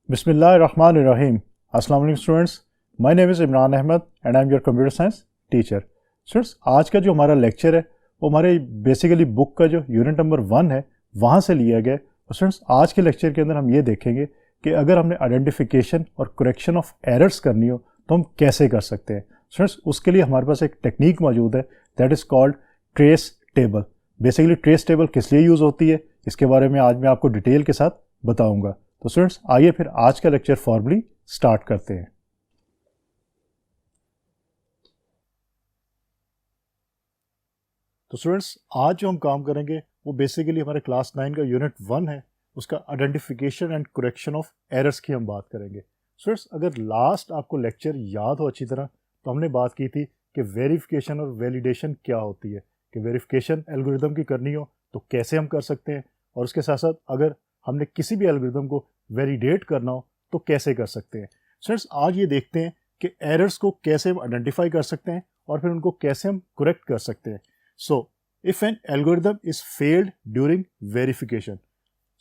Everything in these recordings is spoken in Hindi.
Bismillahirrahmanirrahim. Assalamu alaikum students. My name is Imran Ahmed and I am your computer science teacher. Students, आज का जो हमारा लेक्चर है वो हमारे बेसिकली बुक का जो यूनिट नंबर 1 है वहाँ से लिया गया है। और स्टूडेंट्स, आज के लेक्चर के अंदर हम ये देखेंगे कि अगर हमने आइडेंटिफिकेशन और करेक्शन ऑफ एरर्स करनी हो तो हम कैसे कर सकते हैं। स्टूडेंट्स, उसके लिए हमारे पास एक टेक्निक मौजूद है, that is called trace table. Basically trace table किस लिए यूज़ होती है इसके बारे में आज मैं आपको डिटेल के साथ बताऊँगा। तो स्टूडेंट्स, आइए फिर आज का लेक्चर फॉर्मली स्टार्ट करते हैं। तो स्टूडेंट्स, आज जो हम काम करेंगे वो बेसिकली हमारे क्लास 9 का यूनिट 1 है, उसका identification and correction of errors की हम बात करेंगे। स्टूडेंट्स, अगर लास्ट आपको लेक्चर याद हो अच्छी तरह तो हमने बात की थी कि वेरिफिकेशन और वैलिडेशन क्या होती है, कि वेरिफिकेशन एल्गोरिदम की करनी हो तो कैसे हम कर सकते हैं, और उसके साथ साथ अगर हमने किसी भी एल्गोरिदम को वैलिडेट करना हो तो कैसे कर सकते हैं। स्टूडेंट्स, आज ये देखते हैं कि एरर्स को कैसे हम आइडेंटिफाई कर सकते हैं और फिर उनको कैसे हम करेक्ट कर सकते हैं। So if N algorithm is failed during verification,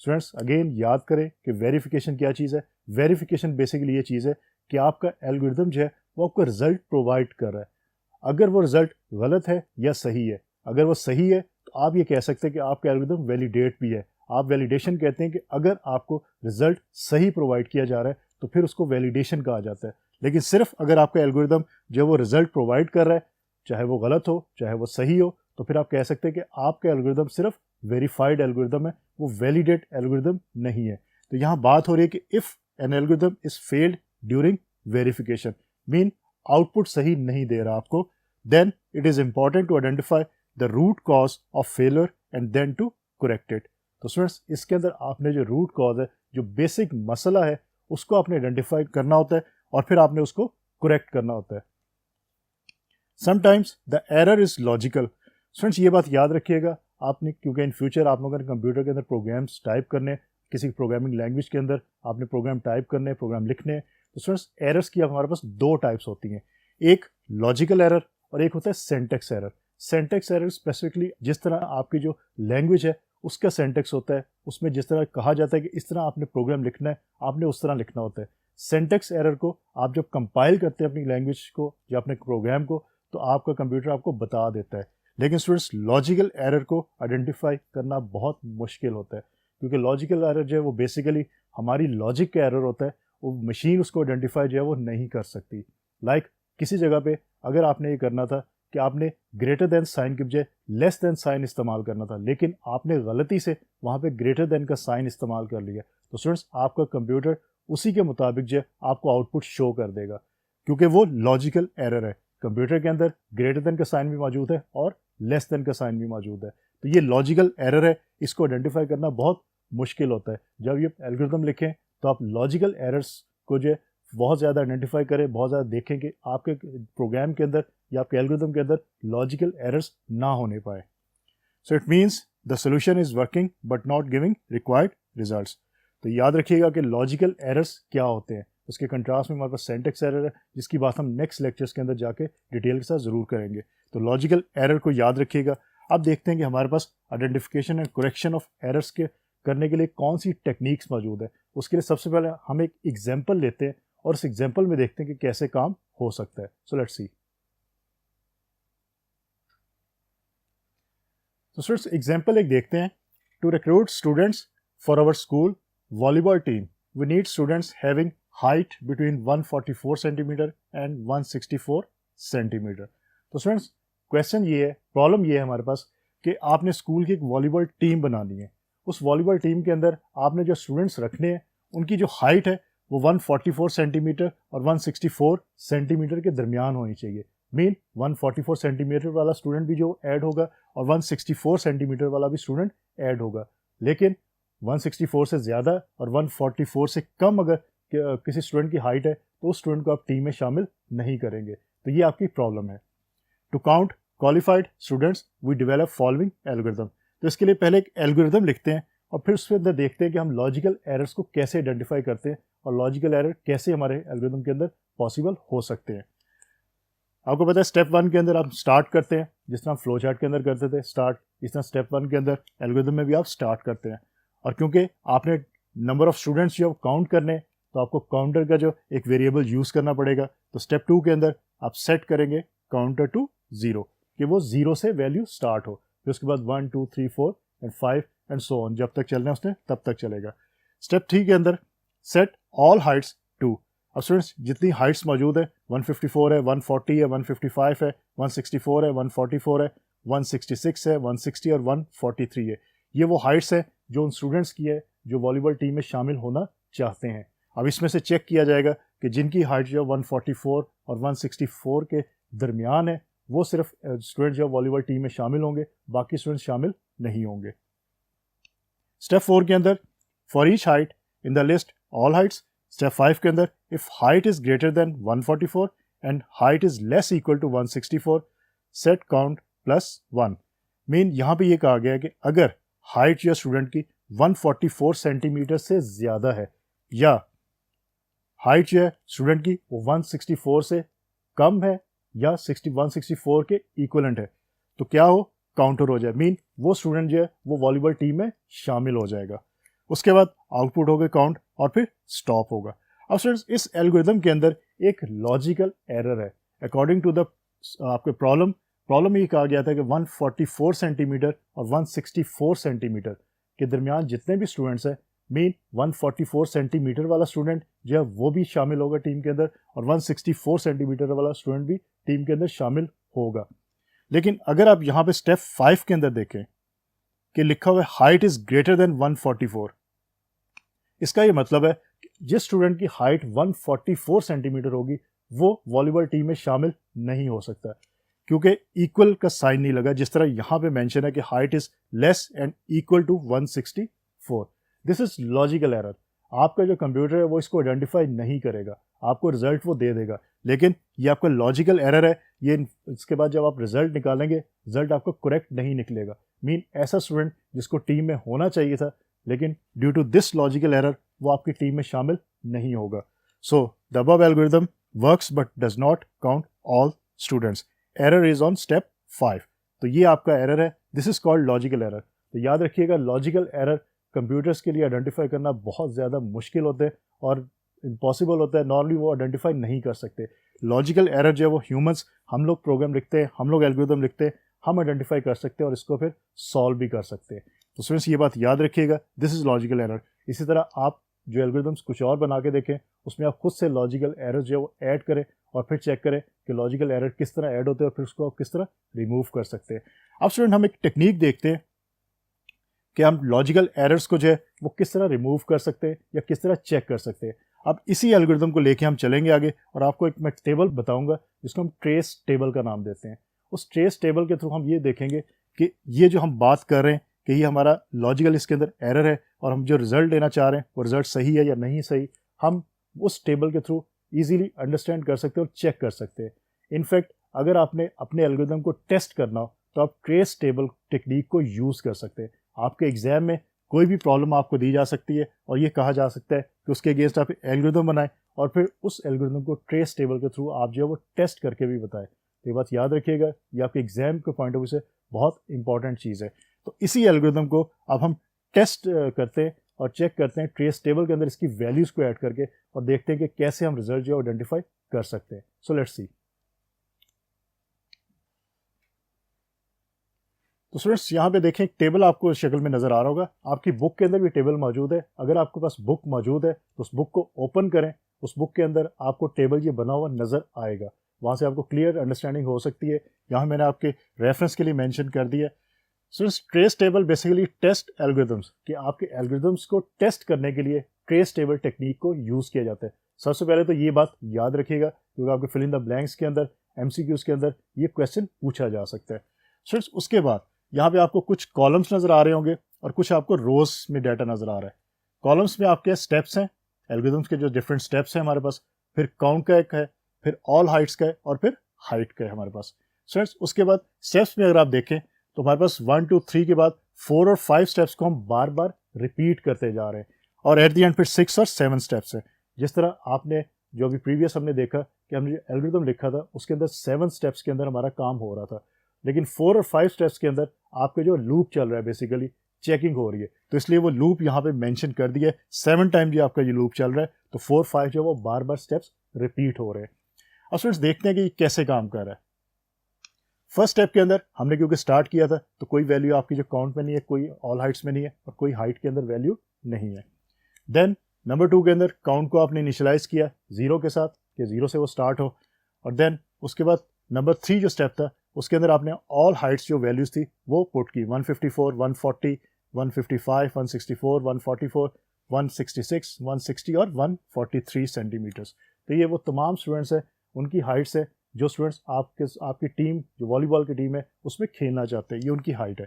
students again याद करें कि वेरिफिकेशन क्या चीज़ है। वेरिफिकेशन बेसिकली ये चीज़ है कि आपका एल्गोरिदम जो है वो आपको रिजल्ट प्रोवाइड कर रहा है। अगर वो रिजल्ट गलत है या सही है, अगर वो सही है तो आप ये कह सकते हैं कि आपका एल्गोरिदम वैलिडेट भी है। आप वैलिडेशन कहते हैं कि अगर आपको रिजल्ट सही प्रोवाइड किया जा रहा है तो फिर उसको वैलिडेशन कहा जाता है। लेकिन सिर्फ अगर आपका एल्गोरिदम जो वो रिजल्ट प्रोवाइड कर रहा है, चाहे वो गलत हो चाहे वो सही हो, तो फिर आप कह सकते हैं कि आपका एल्गोरिदम सिर्फ वेरीफाइड एल्गोरिदम है, वो वैलिडेट एल्गोरिदम नहीं है। तो यहाँ बात हो रही है कि if an algorithm is failed during verification, mean output सही नहीं दे रहा आपको, then it is important to identify the root cause of failure and then to correct it. तो स्टूडेंट्स, इसके अंदर आपने जो रूट कॉज है, जो बेसिक मसला है, उसको आपने आइडेंटिफाई करना होता है और फिर आपने उसको करेक्ट करना होता है। Sometimes the error is logical. Students, ये बात याद रखिएगा आपने, क्योंकि इन फ्यूचर आप लोगों ने कंप्यूटर के अंदर प्रोग्राम्स टाइप करने, किसी प्रोग्रामिंग लैंग्वेज के अंदर आपने प्रोग्राम टाइप करने, प्रोग्राम लिखने। तो स्टूडेंट्स, एरर्स की हमारे पास दो टाइप्स होती हैं, एक लॉजिकल एरर और एक होता है syntax error. Syntax error specifically जिस तरह आपकी जो लैंग्वेज है उसका सिंटैक्स होता है, उसमें जिस तरह कहा जाता है कि इस तरह आपने प्रोग्राम लिखना है, आपने उस तरह लिखना होता है। सिंटैक्स एरर को आप जब कंपाइल करते हैं अपनी लैंग्वेज को या अपने प्रोग्राम को, तो आपका कंप्यूटर आपको बता देता है। लेकिन स्टूडेंट्स, लॉजिकल एरर को आइडेंटिफाई करना बहुत मुश्किल होता है, क्योंकि लॉजिकल एरर जो है वो बेसिकली हमारी लॉजिक का एरर होता है, वो मशीन उसको आइडेंटिफाई जो है वो नहीं कर सकती। लाइक किसी जगह पे अगर आपने ये करना था कि आपने ग्रेटर देन साइन के बजाय लेस देन साइन इस्तेमाल करना था, लेकिन आपने गलती से वहाँ पे ग्रेटर देन का साइन इस्तेमाल कर लिया, तो स्टूडेंट्स आपका कंप्यूटर उसी के मुताबिक जो आपको आउटपुट शो कर देगा, क्योंकि वो लॉजिकल एरर है। कंप्यूटर के अंदर ग्रेटर देन का साइन भी मौजूद है और लेस देन का साइन भी मौजूद है, तो ये लॉजिकल एरर है। इसको आइडेंटिफाई करना बहुत मुश्किल होता है। जब ये एल्गोरिथम लिखें तो आप लॉजिकल एरर्स को जो बहुत ज़्यादा आइडेंटिफाई करें, बहुत ज़्यादा देखें कि आपके प्रोग्राम के अंदर या आपके एल्गोरिथम के अंदर लॉजिकल एरर्स ना होने पाए। So it means the solution is working but not giving required results. तो याद रखिएगा कि लॉजिकल एरर्स क्या होते हैं। उसके कंट्रास्ट में हमारे पास सिंटैक्स एरर है, जिसकी बात हम नेक्स्ट लेक्चर्स के अंदर जाके डिटेल के साथ ज़रूर करेंगे। तो लॉजिकल एरर को याद रखिएगा। अब देखते हैं कि हमारे पास identification and correction of errors के करने के लिए कौन सी टेक्निक्स मौजूद है। उसके लिए सबसे पहले हम एक एग्जाम्पल लेते हैं और इस एग्जाम्पल में देखते हैं कि कैसे काम हो सकता है। So let's see. तो स्टूडेंट्स, एग्जाम्पल एक देखते हैं। To recruit students for our school volleyball team we need students having height between 144 centimeter and 164 centimeter. तो स्टूडेंट्स, क्वेश्चन ये है, प्रॉब्लम ये है हमारे पास कि आपने स्कूल की एक वॉलीबॉल टीम बनानी है। उस वॉलीबॉल टीम के अंदर आपने जो स्टूडेंट्स रखने हैं उनकी जो हाइट है वो 144 सेंटीमीटर और 164 सेंटीमीटर के दरमियान होनी चाहिए। मीन 144 सेंटीमीटर वाला स्टूडेंट भी जो ऐड होगा और 164 सेंटीमीटर वाला भी स्टूडेंट ऐड होगा। लेकिन 164 से ज़्यादा और 144 से कम अगर किसी स्टूडेंट की हाइट है तो उस स्टूडेंट को आप टीम में शामिल नहीं करेंगे। तो ये आपकी प्रॉब्लम है। To count qualified students we develop following algorithm. तो इसके लिए पहले एक एल्गोरिथम लिखते हैं और फिर उसके अंदर देखते हैं कि हम लॉजिकल एरर्स को कैसे आइडेंटिफाई करते हैं और लॉजिकल एरर कैसे हमारे एल्गोरिथम के अंदर पॉसिबल हो सकते हैं। आपको पता है स्टेप 1 के अंदर आप स्टार्ट करते हैं जिस तरह फ्लो चार्ट के अंदर करते थे स्टार्ट, इस तरह स्टेप 1 के अंदर एल्गोरिथम में भी आप स्टार्ट करते हैं। और क्योंकि आपने नंबर ऑफ स्टूडेंट्स जो काउंट करने, तो तो आपको काउंटर का जो एक वेरिएबल यूज़ करना पड़ेगा। तो स्टेप 2 के अंदर आप सेट करेंगे काउंटर टू 0 कि वो 0 से वैल्यू स्टार्ट हो, फिर उसके बाद 1 2 3 4 एंड 5 एंड सो ऑन, जब तक चलना है उसने तब तक चलेगा। स्टेप 3 के अंदर सेट ऑल हाइट्स टू। अब स्टूडेंट्स जितनी हाइट्स मौजूद है 154 है, 140 है, 155 है, 164 है, 144 है, 166 है, 160 और 143 है, ये वो हाइट्स हैं जो उन स्टूडेंट्स की है जो वॉलीबॉल टीम में शामिल होना चाहते हैं। अब इसमें से चेक किया जाएगा कि जिनकी हाइट जो 144 और 164 के दरमियान है वो सिर्फ स्टूडेंट जो वॉलीबॉल टीम में शामिल होंगे, बाकी स्टूडेंट्स शामिल नहीं होंगे। स्टेप 4 के अंदर for each height in the list all heights. Step 5 के अंदर if height is greater than 144 and height is less equal to 164 set count +1। Mean यहाँ पे ये कहा गया है कि अगर हाइट या स्टूडेंट की 144 सेंटीमीटर से ज़्यादा है या हाइट जो है स्टूडेंट की वो 164 से कम है या 164 के इक्वलेंट है, तो क्या हो, काउंटर हो जाए। मीन वो स्टूडेंट जो है वो वॉलीबॉल टीम में शामिल हो जाएगा। उसके बाद आउटपुट होगा काउंट और फिर स्टॉप होगा। अब स्टूडेंट्स इस एल्गोरिथम के अंदर एक लॉजिकल एरर है। अकॉर्डिंग टू द आपके प्रॉब्लम ये कहा गया था कि 144 सेंटीमीटर और 164 सेंटीमीटर के दरमियान जितने भी स्टूडेंट्स हैं, मीन 144 सेंटीमीटर वाला स्टूडेंट जो है वो भी शामिल होगा टीम के अंदर और 164 सेंटीमीटर वाला स्टूडेंट भी टीम के अंदर शामिल होगा। लेकिन अगर आप यहाँ पे स्टेप 5 के अंदर देखें कि लिखा हुआ है हाइट इज ग्रेटर देन 144, इसका ये मतलब है कि जिस स्टूडेंट की हाइट 144 सेंटीमीटर होगी वो वॉलीबॉल टीम में शामिल नहीं हो सकता, क्योंकि इक्वल का साइन नहीं लगा, जिस तरह यहाँ पे मेंशन है कि height is less and equal to 164। This is logical error. आपका जो कंप्यूटर है वो इसको आइडेंटिफाई नहीं करेगा, आपको रिजल्ट वो दे देगा, लेकिन ये आपका लॉजिकल एरर है। ये इसके बाद जब आप रिजल्ट निकालेंगे रिजल्ट आपको करेक्ट नहीं निकलेगा। मीन ऐसा स्टूडेंट जिसको टीम में होना चाहिए था, लेकिन due to this logical error वो आपकी टीम में शामिल नहीं होगा। So the above algorithm works but does not count all students. Error is on step 5। तो ये आपका एरर है, this is called logical error. तो याद रखिएगा लॉजिकल एरर कंप्यूटर्स के लिए आइडेंटिफाई करना बहुत ज़्यादा मुश्किल होता है और इम्पॉसिबल होता है, नॉर्मली वो आइडेंटिफाई नहीं कर सकते। लॉजिकल एरर जो है वो ह्यूमंस, हम लोग प्रोग्राम लिखते हैं, हम लोग एल्गोरिथम लिखते हैं, हम आइडेंटिफाई कर सकते हैं और इसको फिर सॉल्व भी कर सकते हैं। तो स्टूडेंट्स ये बात याद रखिएगा, दिस इज लॉजिकल एरर। इसी तरह आप जो एल्गोरिथम्स कुछ और बना के देखें, उसमें आप खुद से लॉजिकल एरर जो है वो ऐड करें और फिर चेक करें कि लॉजिकल एरर किस तरह ऐड होते हैं और फिर उसको आप किस तरह रिमूव कर सकते हैं। अब स्टूडेंट हम एक टेक्निक देखते हैं कि हम लॉजिकल एरर्स को जो है वो किस तरह रिमूव कर सकते हैं या किस तरह चेक कर सकते हैं। अब इसी एल्गोरिथम को लेके हम चलेंगे आगे और आपको एक मैं टेबल बताऊंगा जिसको हम ट्रेस टेबल का नाम देते हैं। उस ट्रेस टेबल के थ्रू हम ये देखेंगे कि ये जो हम बात कर रहे हैं कि ये हमारा लॉजिकल इसके अंदर एरर है और हम जो रिजल्ट लेना चाह रहे हैं वो रिजल्ट सही है या नहीं सही, हम उस टेबल के थ्रू ईजिली अंडरस्टैंड कर सकते हैं और चेक कर सकते हैं। इनफैक्ट अगर आपने अपने एल्गोरिथम को टेस्ट करना हो तो आप ट्रेस टेबल टेक्निक को यूज़ कर सकते हैं। आपके एग्जाम में कोई भी प्रॉब्लम आपको दी जा सकती है और ये कहा जा सकता है कि उसके अगेंस्ट आप एल्गोरिथम बनाएं और फिर उस एल्गोरिथम को ट्रेस टेबल के थ्रू आप जो है वो टेस्ट करके भी बताएं। तो ये बात याद रखिएगा, ये आपके एग्जाम के पॉइंट ऑफ व्यू से बहुत इंपॉर्टेंट चीज़ है। तो इसी एल्गोरिथम को अब हम टेस्ट करते हैं और चेक करते हैं ट्रेस टेबल के अंदर इसकी वैल्यूज़ को ऐड करके और देखते हैं कि कैसे हम रिजल्ट जो है आइडेंटिफाई कर सकते हैं। सो लेट्स सी। तो स्टूडेंट्स यहाँ पे देखें एक टेबल आपको इस शक्ल में नज़र आ रहा होगा, आपकी बुक के अंदर भी टेबल मौजूद है। अगर आपके पास बुक मौजूद है तो उस बुक को ओपन करें, उस बुक के अंदर आपको टेबल ये बना हुआ नज़र आएगा, वहाँ से आपको क्लियर अंडरस्टैंडिंग हो सकती है। यहाँ मैंने आपके रेफरेंस के लिए मेंशन कर दिया। Students trace table basically test algorithms, कि आपके एल्गोरिथम्स को टेस्ट करने के लिए ट्रेस टेबल टेक्निक को यूज़ किया जाता है। सबसे पहले तो ये बात याद रखिएगा क्योंकि आपके फिल इन द ब्लैंक्स के अंदर MCQs के अंदर ये क्वेश्चन पूछा जा सकता है। स्टूडेंट्स उसके बाद यहाँ पे आपको कुछ कॉलम्स नज़र आ रहे होंगे और कुछ आपको रोज में डाटा नज़र आ रहा है। कॉलम्स में आपके स्टेप्स हैं, एल्गोरिथम्स के जो डिफरेंट स्टेप्स हैं हमारे पास, फिर काउंट का एक है, फिर ऑल हाइट्स का है और फिर हाइट का है हमारे पास। स्टूडेंट्स उसके बाद स्टेप्स में अगर आप देखें तो हमारे पास 1 2 3 के बाद 4 और 5 स्टेप्स को हम बार बार रिपीट करते जा रहे हैं और एट द एंड फिर 6 और 7 स्टेप्स हैं। जिस तरह आपने जो अभी प्रीवियस हमने देखा कि हमने जो एल्गोरिथम लिखा था उसके अंदर 7 स्टेप्स के अंदर हमारा काम हो रहा था, लेकिन 4 और 5 स्टेप्स के अंदर आपके जो लूप चल रहा है बेसिकली चेकिंग हो रही है, तो इसलिए वो लूप यहाँ पे मेंशन कर दिया है। 7 टाइम जो आपका ये लूप चल रहा है, तो 4 5 जो वो बार बार स्टेप्स रिपीट हो रहे हैं। अब स्टूडेंट्स देखते हैं कि ये कैसे काम कर रहा है। फर्स्ट स्टेप के अंदर हमने क्योंकि स्टार्ट किया था, तो कोई वैल्यू आपकी जो काउंट में नहीं है, कोई ऑल हाइट्स में नहीं है, और कोई हाइट के अंदर वैल्यू नहीं है। देन नंबर 2 के अंदर काउंट को आपने इनिशियलाइज किया 0 के साथ, कि 0 से वो स्टार्ट हो। और देन उसके बाद नंबर 3 जो स्टेप था, उसके अंदर आपने ऑल हाइट्स जो वैल्यूज थी वो पुट की, 154, 140, 155, 164, 144, 166, 160 और 143 सेंटीमीटर्स। तो ये वो तमाम स्टूडेंट्स हैं, उनकी हाइट्स है जो स्टूडेंट्स आपकी टीम जो वॉलीबॉल की टीम है उसमें खेलना चाहते हैं, ये उनकी हाइट है।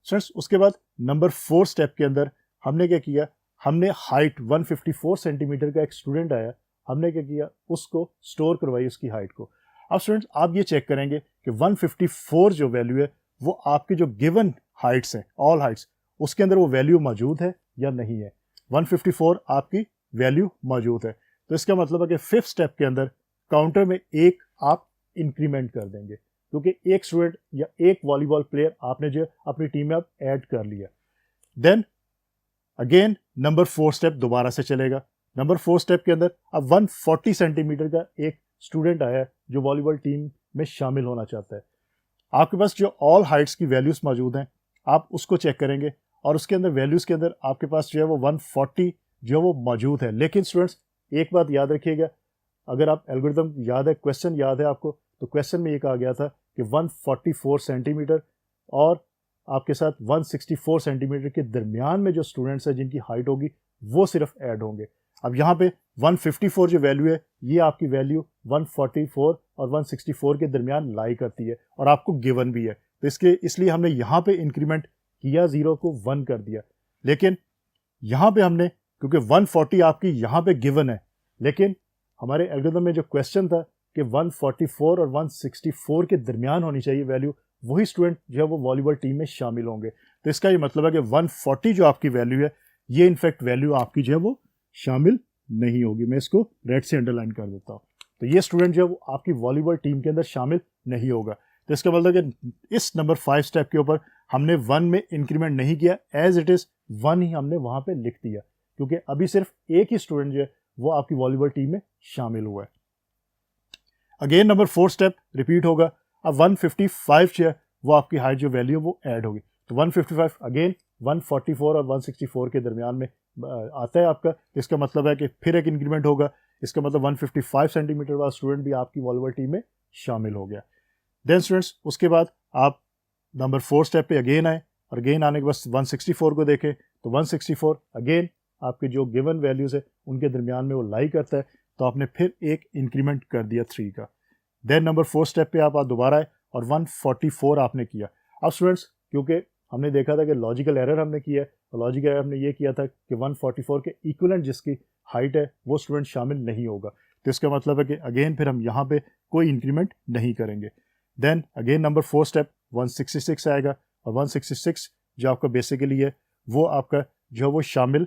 स्टूडेंट्स उसके बाद नंबर 4 स्टेप के अंदर हमने क्या किया, हमने हाइट 154 सेंटीमीटर का एक स्टूडेंट आया, हमने क्या किया, उसको स्टोर करवाई उसकी हाइट को। अब स्टूडेंट्स आप ये चेक करेंगे कि 154 जो वैल्यू है वो आपके जो गिवन हाइट्स हैं, ऑल हाइट्स, उसके अंदर वो वैल्यू मौजूद है या नहीं है। 154 आपकी वैल्यू मौजूद है, तो इसका मतलब है कि 5th स्टेप के अंदर काउंटर में एक आप इंक्रीमेंट कर देंगे, क्योंकि एक स्टूडेंट या एक वॉलीबॉल प्लेयर आपने जो अपनी टीम में अब ऐड कर लिया। देन अगेन नंबर 4 स्टेप दोबारा से चलेगा। नंबर 4 स्टेप के अंदर अब 140 सेंटीमीटर का एक स्टूडेंट आया है जो वॉलीबॉल टीम में शामिल होना चाहता है। आपके पास जो ऑल हाइट्स की वैल्यूज मौजूद हैं, आप उसको चेक करेंगे, और उसके अंदर वैल्यूज के अंदर आपके पास जो है वो 140 जो है वो मौजूद है। लेकिन स्टूडेंट्स एक बात याद रखिएगा, अगर आप एल्गोरिथम याद है, क्वेश्चन याद है आपको, तो क्वेश्चन में ये कहा गया था कि 144 सेंटीमीटर और आपके साथ 164 सेंटीमीटर के दरमियान में जो स्टूडेंट्स हैं जिनकी हाइट होगी वो सिर्फ ऐड होंगे। अब यहाँ पे 154 जो वैल्यू है, ये आपकी वैल्यू 144 और 164 के दरमियान लाई करती है, और आपको गिवन भी है, तो इसलिए हमने यहाँ पे इंक्रीमेंट किया, 0 को 1 कर दिया। लेकिन यहाँ पे हमने, क्योंकि 140 आपकी यहाँ पे गिवन है, लेकिन हमारे एल्गोरिथम में जो क्वेश्चन था कि 144 और 164 के दरमियान होनी चाहिए वैल्यू, वही स्टूडेंट जो है वो वॉलीबॉल टीम में शामिल होंगे। तो इसका ये मतलब है कि 140 जो आपकी वैल्यू है, ये इनफैक्ट वैल्यू आपकी जो है वो शामिल नहीं होगी। मैं इसको रेड से अंडरलाइन कर देता हूँ। तो ये स्टूडेंट जो है वो आपकी वॉलीबॉल टीम के अंदर शामिल नहीं होगा। तो इसका मतलब है कि इस नंबर 5 स्टेप के ऊपर हमने 1 में इंक्रीमेंट नहीं किया, एज इट इज़ 1 ही हमने वहाँ पे लिख दिया, क्योंकि अभी सिर्फ एक ही स्टूडेंट जो है वो आपकी वॉलीबॉल टीम में शामिल हुआ है। अगेन नंबर 4 स्टेप रिपीट होगा। अब 155 जो है वो आपकी हाइट जो वैल्यू है वो ऐड होगी, तो 155 अगेन 144 और 164 के दरमियान में आता है आपका। इसका मतलब है कि फिर एक इंक्रीमेंट होगा, इसका मतलब 155 सेंटीमीटर वाला स्टूडेंट भी आपकी वॉलीबॉल टीम में शामिल हो गया। देन स्टूडेंट्स उसके बाद आप नंबर 4 स्टेप पे अगेन आए, और अगेन आने के बाद 164 को देखें, तो 164 अगेन आपके जो गिवन वैल्यूज़ है उनके दरमियान में वो लाई करता है, तो आपने फिर एक इंक्रीमेंट कर दिया 3 का। देन नंबर 4 स्टेप पे आप दोबारा आए और 144 आपने किया। अब स्टूडेंट्स क्योंकि हमने देखा था कि लॉजिकल एरर हमने किया है, और लॉजिकल एरर हमने ये किया था कि 144 के इक्विवेलेंट जिसकी हाइट है वो स्टूडेंट शामिल नहीं होगा, तो इसका मतलब है कि अगेन फिर हम यहाँ पे कोई इंक्रीमेंट नहीं करेंगे। देन अगेन नंबर 4 स्टेप 166 आएगा, और 166 जो आपका बेसिकली है वो आपका जो वो शामिल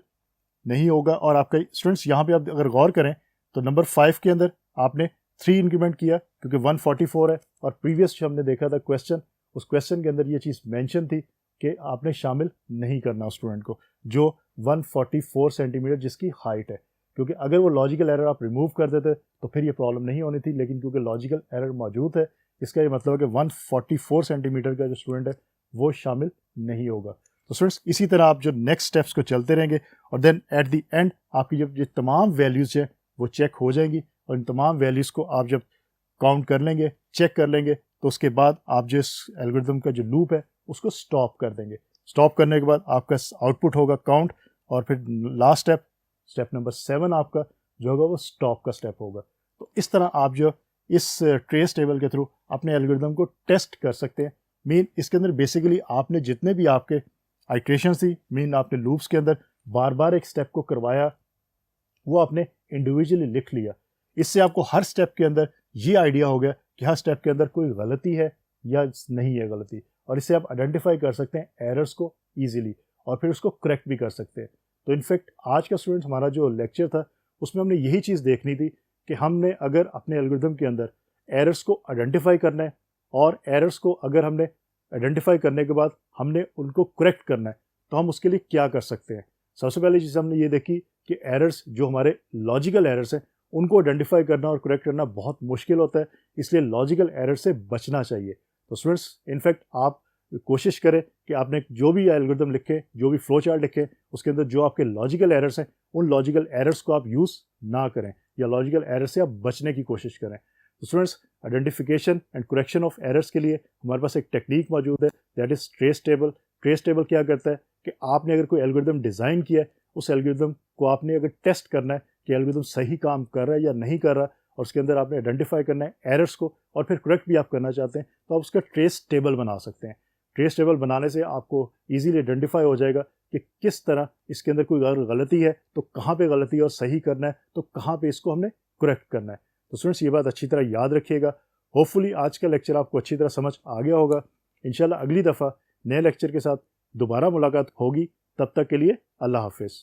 नहीं होगा। और आपका स्टूडेंट्स यहाँ पे आप अगर गौर करें तो नंबर 5 के अंदर आपने 3 इंक्रीमेंट किया, क्योंकि 144 है, और प्रीवियस जो हमने देखा था क्वेश्चन, उस क्वेश्चन के अंदर ये चीज़ मेंशन थी कि आपने शामिल नहीं करना स्टूडेंट को जो 144 सेंटीमीटर जिसकी हाइट है, क्योंकि अगर वो लॉजिकल एरर आप रिमूव कर देते तो फिर ये प्रॉब्लम नहीं होनी थी, लेकिन क्योंकि लॉजिकल एरर मौजूद है, इसका ये मतलब है कि 144 सेंटीमीटर का जो स्टूडेंट है वो शामिल नहीं होगा। तो स्टूडेंट्स इसी तरह आप जो नेक्स्ट स्टेप्स को चलते रहेंगे, और देन एट द एंड आपकी जब ये तमाम वैल्यूज़ हैं वो चेक हो जाएंगी, और इन तमाम वैल्यूज़ को आप जब काउंट कर लेंगे, चेक कर लेंगे, तो उसके बाद आप जो इस एल्गोरिथम का जो लूप है उसको स्टॉप कर देंगे। स्टॉप करने के बाद आपका आउटपुट होगा काउंट, और फिर लास्ट स्टेप नंबर 7 आपका जो होगा वो स्टॉप का स्टेप होगा। तो इस तरह आप जो इस ट्रेस टेबल के थ्रू अपने एल्गोरिथम को टेस्ट कर सकते हैं। मीन इसके अंदर बेसिकली आपने जितने भी आपके आइट्रेशन थी, मीन आपने लूप्स के अंदर बार बार एक स्टेप को करवाया, वो आपने इंडिविजुअली लिख लिया। इससे आपको हर स्टेप के अंदर ये आइडिया हो गया कि हर स्टेप के अंदर कोई गलती है या नहीं है गलती, और इससे आप आइडेंटिफाई कर सकते हैं एरर्स को ईजिली, और फिर उसको करेक्ट भी कर सकते हैं। तो इनफैक्ट आज का स्टूडेंट हमारा जो लेक्चर था उसमें हमने यही चीज़ देखनी थी कि हमने अगर अपने एल्गोरिथम के अंदर एरर्स को आइडेंटिफाई करना है, और एरर्स को अगर हमने आइडेंटिफाई करने के बाद हमने उनको करेक्ट करना है, तो हम उसके लिए क्या कर सकते हैं। सबसे पहले चीज़ हमने ये देखी कि एरर्स जो हमारे लॉजिकल एरर्स हैं उनको आइडेंटिफाई करना और करेक्ट करना बहुत मुश्किल होता है, इसलिए लॉजिकल एरर से बचना चाहिए। तो स्टूडेंट्स इनफैक्ट आप कोशिश करें कि आपने जो भी एल्गोरिदम लिखे, जो भी फ्लो चार्ट लिखे, उसके अंदर जो आपके लॉजिकल एरर्स हैं उन लॉजिकल एरर्स को आप यूज़ ना करें या लॉजिकल एरर से आप बचने की कोशिश करें। तो students identification and correction of errors के लिए हमारे पास एक टेक्निक मौजूद है, that is trace table. Trace table क्या करता है कि आपने अगर कोई एल्गोरिदम डिज़ाइन किया है, उस एल्गोरिदम को आपने अगर टेस्ट करना है कि एल्गोरिदम सही काम कर रहा है या नहीं कर रहा, और उसके अंदर आपने आइडेंटिफाई करना है एरर्स को और फिर करेक्ट भी आप करना चाहते हैं, तो आप उसका ट्रेस टेबल बना सकते हैं। ट्रेस टेबल बनाने से आपको ईजिली आइडेंटिफाई हो जाएगा कि किस तरह इसके अंदर कोई अगर गलती है तो कहाँ पे गलती है और सही करना है तो कहाँ पे इसको हमने करेक्ट करना है। तो स्टूडेंट्स ये बात अच्छी तरह याद रखिएगा। होपफुली आज का लेक्चर आपको अच्छी तरह समझ आ गया होगा। इंशाल्लाह अगली दफ़ा नए लेक्चर के साथ दोबारा मुलाकात होगी। तब तक के लिए अल्लाह हाफिज़।